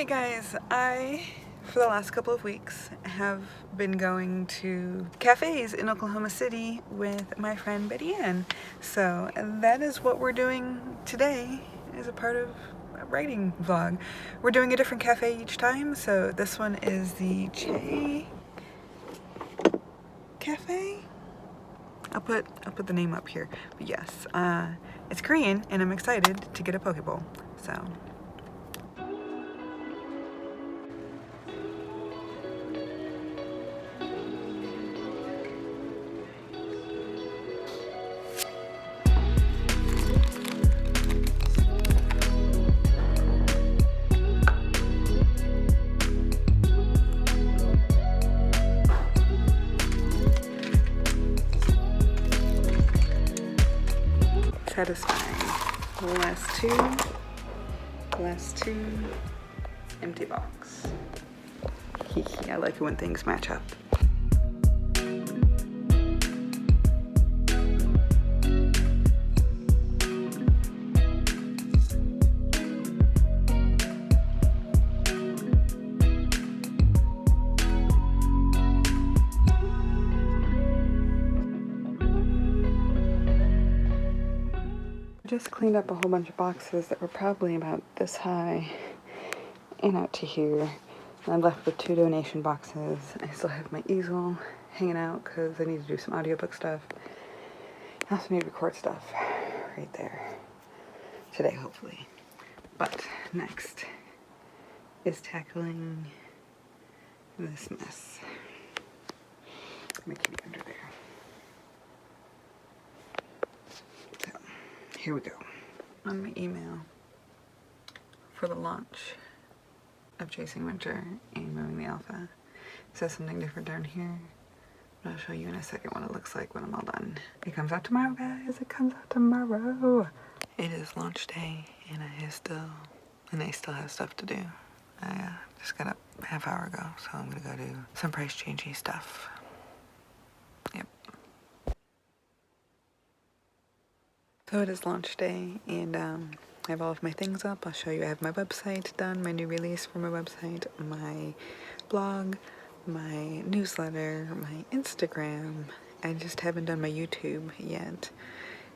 Alright guys, for the last couple of weeks, have been going to cafes in Oklahoma City with my friend Betty Ann. So that is what we're doing today as a part of a writing vlog. We're doing a different cafe each time, so this one is the Cafe? I'll put the name up here, but yes, it's Korean and I'm excited to get a poke bowl, so. Satisfying. Last two, empty box. I like it when things match up. Just cleaned up a whole bunch of boxes that were probably about this high and out to here. And I'm left with 2 donation boxes. I still have my easel hanging out because I need to do some audiobook stuff. I also need to record stuff right there today, hopefully. But next is tackling this mess. Let me keep it under there. Here we go. On my email for the launch of Chasing Winter and Moving the Alpha, it says something different down here, but I'll show you in a second what it looks like when I'm all done. It comes out tomorrow, guys. It comes out tomorrow. It is launch day, and I still have stuff to do. I just got up a half hour ago, so I'm gonna go do some price changing stuff. Yep. So it is launch day, and I have all of my things up. I'll show you I have my website done, my new release for my website, my blog, my newsletter, my Instagram. I just haven't done my YouTube yet.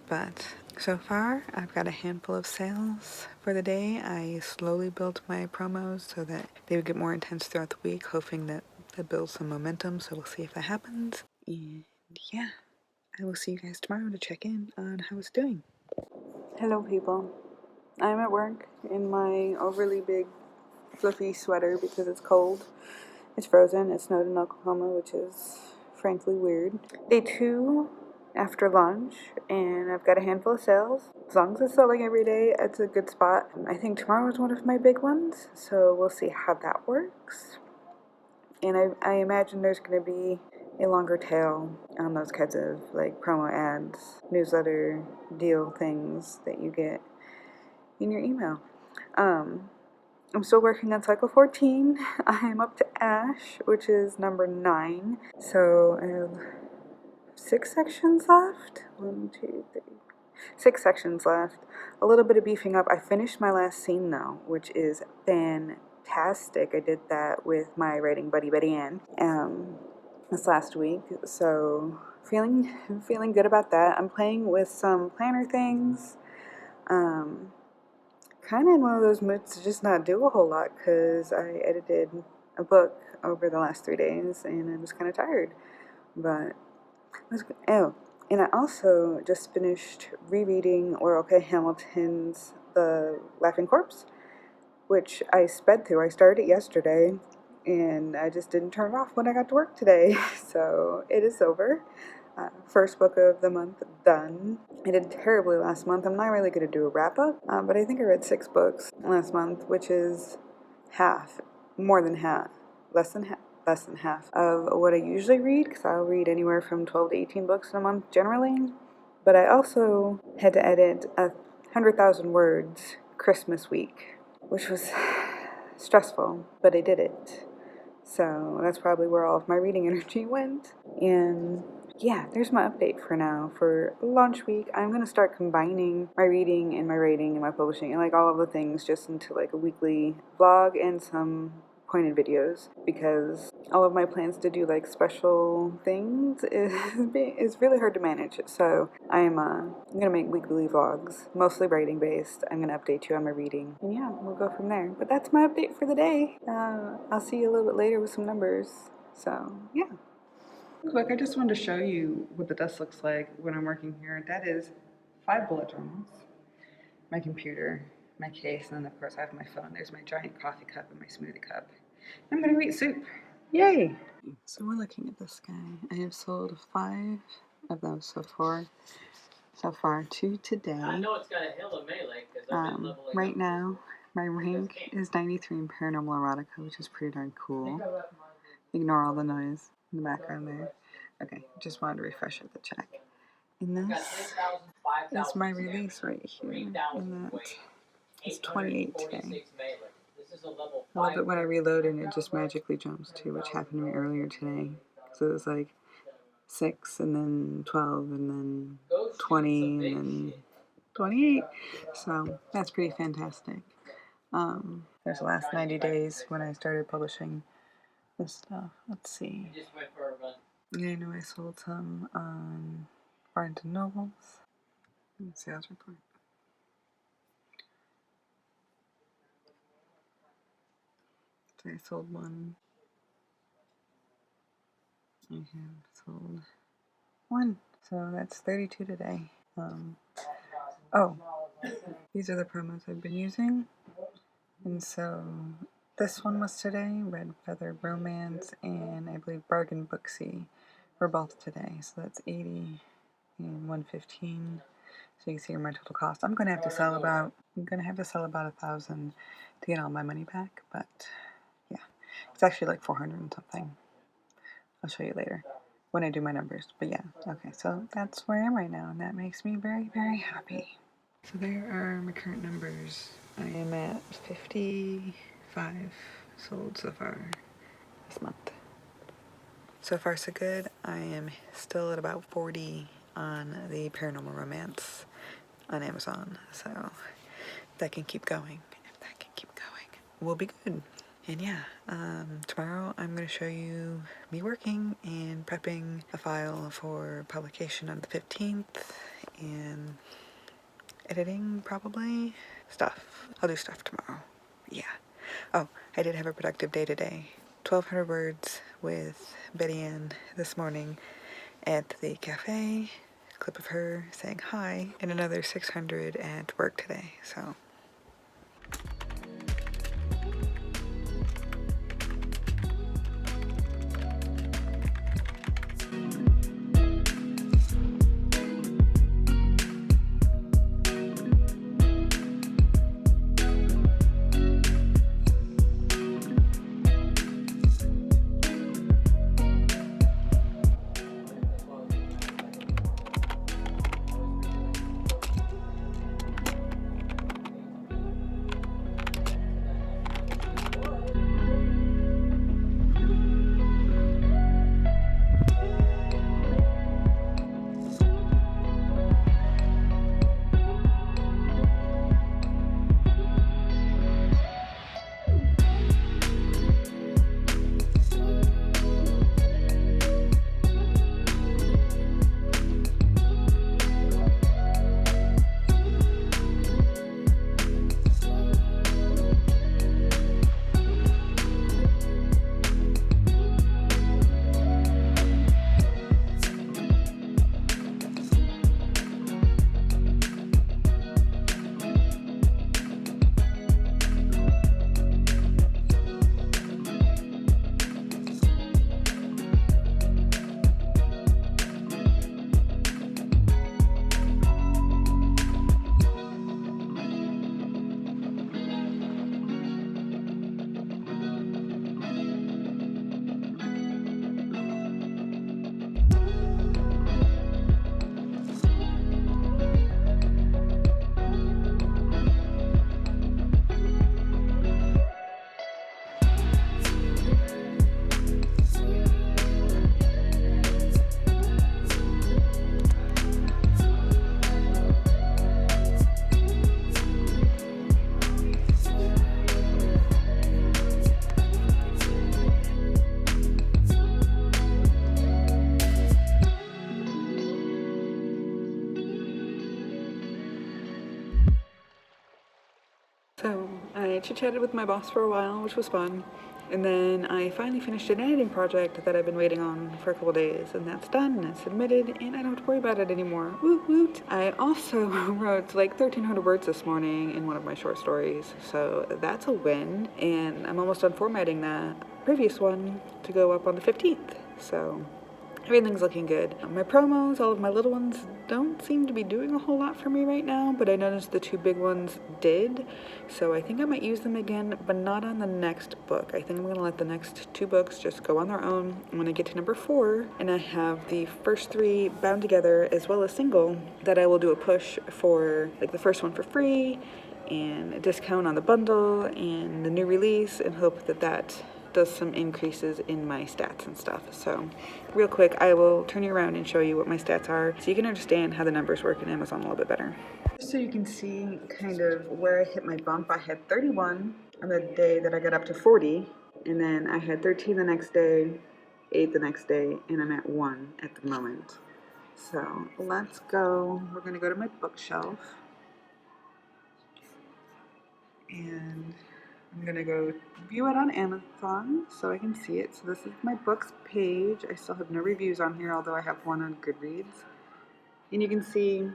But so far, I've got a handful of sales for the day. I slowly built my promos so that they would get more intense throughout the week, hoping that that builds some momentum, so we'll see if that happens. And yeah. I will see you guys tomorrow to check in on how it's doing. Hello people. I'm at work in my overly big fluffy sweater because it's cold. It's frozen. It snowed in Oklahoma, which is frankly weird. Day 2 after lunch, and I've got a handful of sales. As long as it's selling every day, it's a good spot. I think tomorrow is one of my big ones, so we'll see how that works. And I imagine there's going to be a longer tail on those kinds of like promo ads, newsletter deal things that you get in your email. I'm still working on cycle 14. I'm up to Ash, which is number 9. So I have 6 sections left. 1, 2, 3. 6 sections left. A little bit of beefing up. I finished my last scene though, which is fantastic. I did that with my writing buddy Betty Ann. This last week, so feeling good about that. I'm playing with some planner things, kind of in one of those moods to just not do a whole lot because I edited a book over the last 3 days and I was kind of tired, but and I also just finished rereading Laurel K. Hamilton's The Laughing Corpse, which I sped through. I started it yesterday and I just didn't turn it off when I got to work today. So it is over. First book of the month done. I did terribly last month. I'm not really going to do a wrap up, but I think I read 6 books last month, which is more than half, less than half of what I usually read, because I'll read anywhere from 12 to 18 books in a month generally. But I also had to edit 100,000 words Christmas week, which was stressful, but I did it. So that's probably where all of my reading energy went. And yeah, there's my update for now. For launch week, I'm going to start combining my reading and my writing and my publishing and like all of the things just into like a weekly vlog and some pointed videos, because all of my plans to do like special things is really hard to manage. So I'm gonna make weekly vlogs, mostly writing based. I'm gonna update you on my reading, and yeah, we'll go from there. But that's my update for the day. I'll see you a little bit later with some numbers. So yeah. Quick, I just wanted to show you what the desk looks like when I'm working here. That is 5 bullet journals, my computer, my case, and then of course I have my phone. There's my giant coffee cup and my smoothie cup. I'm gonna eat soup. Yay! So we're looking at this guy. I have sold 5 of those so far, 2 today. I know it's got a hill of melee because I've been leveling right now. My rank is 93 in paranormal erotica, which is pretty darn cool. Ignore all the noise in the background there. Okay, just wanted to refresh it to check. And this is my release right here. And that is 28 today. I love it when I reload and it just magically jumps to, which happened to me earlier today. So it was like 6 and then 12 and then 20 and then 28. So that's pretty fantastic. There's the last 90 days when I started publishing this stuff. Let's see. Yeah, I know I sold some on Barnes & Nobles. Sales report. So I sold one. I have sold 1. So that's 32 today. Oh, these are the promos I've been using. And so this one was today, Red Feather Romance, and I believe Bargain Booksy were both today. So that's 80 and 115. So you can see my total cost. I'm gonna have to sell about 1,000 to get all my money back, but yeah, it's actually like 400 and something. I'll show you later when I do my numbers. But yeah, okay, so that's where I am right now, and that makes me very, very happy. So there are my current numbers. I am at 55 sold so far this month. So far so good. I am still at about 40 on the paranormal romance on Amazon. So if that can keep going, we'll be good. And yeah, tomorrow I'm going to show you me working and prepping a file for publication on the 15th and editing probably. I'll do stuff tomorrow. Yeah. Oh, I did have a productive day today. 1,200 words with Betty Ann this morning at the cafe. A clip of her saying hi, and another 600 at work today. So chit-chatted with my boss for a while, which was fun. And then I finally finished an editing project that I've been waiting on for a couple days, and that's done, and it's submitted, and I don't have to worry about it anymore. Woot woot! I also wrote like 1,300 words this morning in one of my short stories, so that's a win, and I'm almost done formatting that previous one to go up on the 15th, so everything's looking good. My promos, all of my little ones, don't seem to be doing a whole lot for me right now, but I noticed the 2 big ones did, so I think I might use them again, but not on the next book. I think I'm going to let the next 2 books just go on their own. When I get to number 4, and I have the first 3 bound together as well as single, that I will do a push for like the first one for free, and a discount on the bundle, and the new release, and hope that that does some increases in my stats and stuff. So real quick, I will turn you around and show you what my stats are so you can understand how the numbers work in Amazon a little bit better. Just so you can see kind of where I hit my bump, I had 31 on the day that I got up to 40, and then I had 13 the next day, 8 the next day, and I'm at 1 at the moment. So let's go, we're gonna go to my bookshelf, and I'm gonna go view it on Amazon so I can see it. So this is my books page. I still have no reviews on here, although I have one on Goodreads. And you can see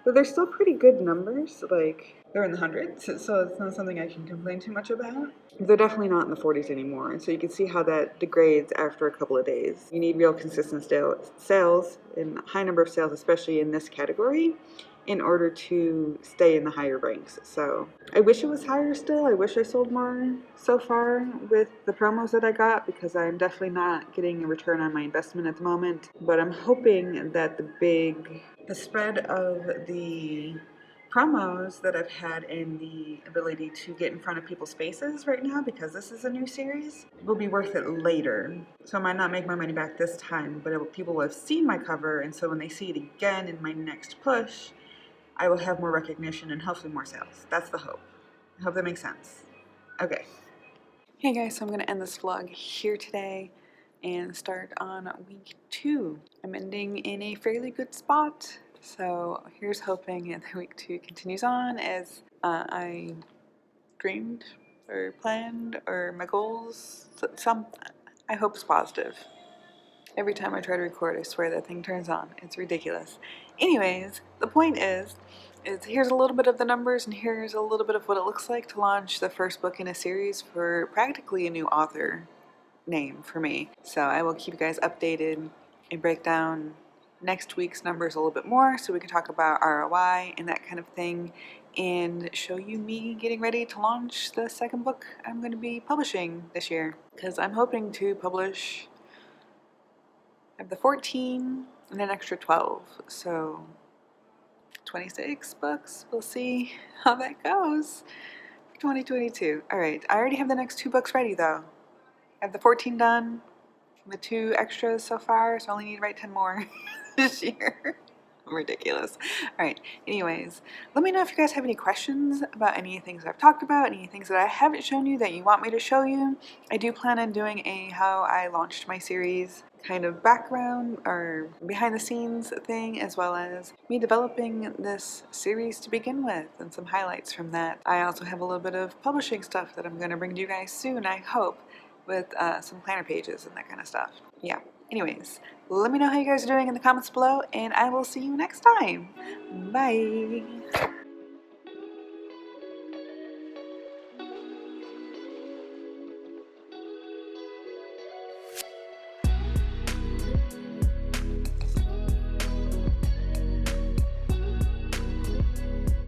that they're still pretty good numbers, like they're in the hundreds, so it's not something I can complain too much about. They're definitely not in the 40s anymore, and so you can see how that degrades after a couple of days. You need real consistent sales and a high number of sales, especially in this category, in order to stay in the higher ranks. So I wish it was higher still. I wish I sold more so far with the promos that I got, because I'm definitely not getting a return on my investment at the moment. But I'm hoping that the spread of the promos that I've had and the ability to get in front of people's faces right now, because this is a new series, will be worth it later. So I might not make my money back this time, but people will have seen my cover, and so when they see it again in my next push, I will have more recognition and hopefully more sales. That's the hope. I hope that makes sense. Okay. Hey guys, so I'm going to end this vlog here today and start on week 2. I'm ending in a fairly good spot, so here's hoping that week 2 continues on as I dreamed or planned, or my goals, I hope it's positive. Every time I try to record, I swear that thing turns on. It's ridiculous. Anyways, the point is here's a little bit of the numbers, and here's a little bit of what it looks like to launch the first book in a series for practically a new author name for me. So I will keep you guys updated and break down next week's numbers a little bit more so we can talk about ROI and that kind of thing, and show you me getting ready to launch the second book I'm going to be publishing this year, because I'm hoping to publish, I have the 14 and an extra 12, so 26 books. We'll see how that goes for 2022. Alright, I already have the next 2 books ready though. I have the 14 done, the 2 extras so far, so I only need to write 10 more this year. Ridiculous. Alright, anyways, let me know if you guys have any questions about any things I've talked about, any things that I haven't shown you that you want me to show you. I do plan on doing a how I launched my series kind of background or behind the scenes thing, as well as me developing this series to begin with and some highlights from that. I also have a little bit of publishing stuff that I'm going to bring to you guys soon, I hope, with some planner pages and that kind of stuff. Yeah. Anyways, let me know how you guys are doing in the comments below, and I will see you next time. Bye!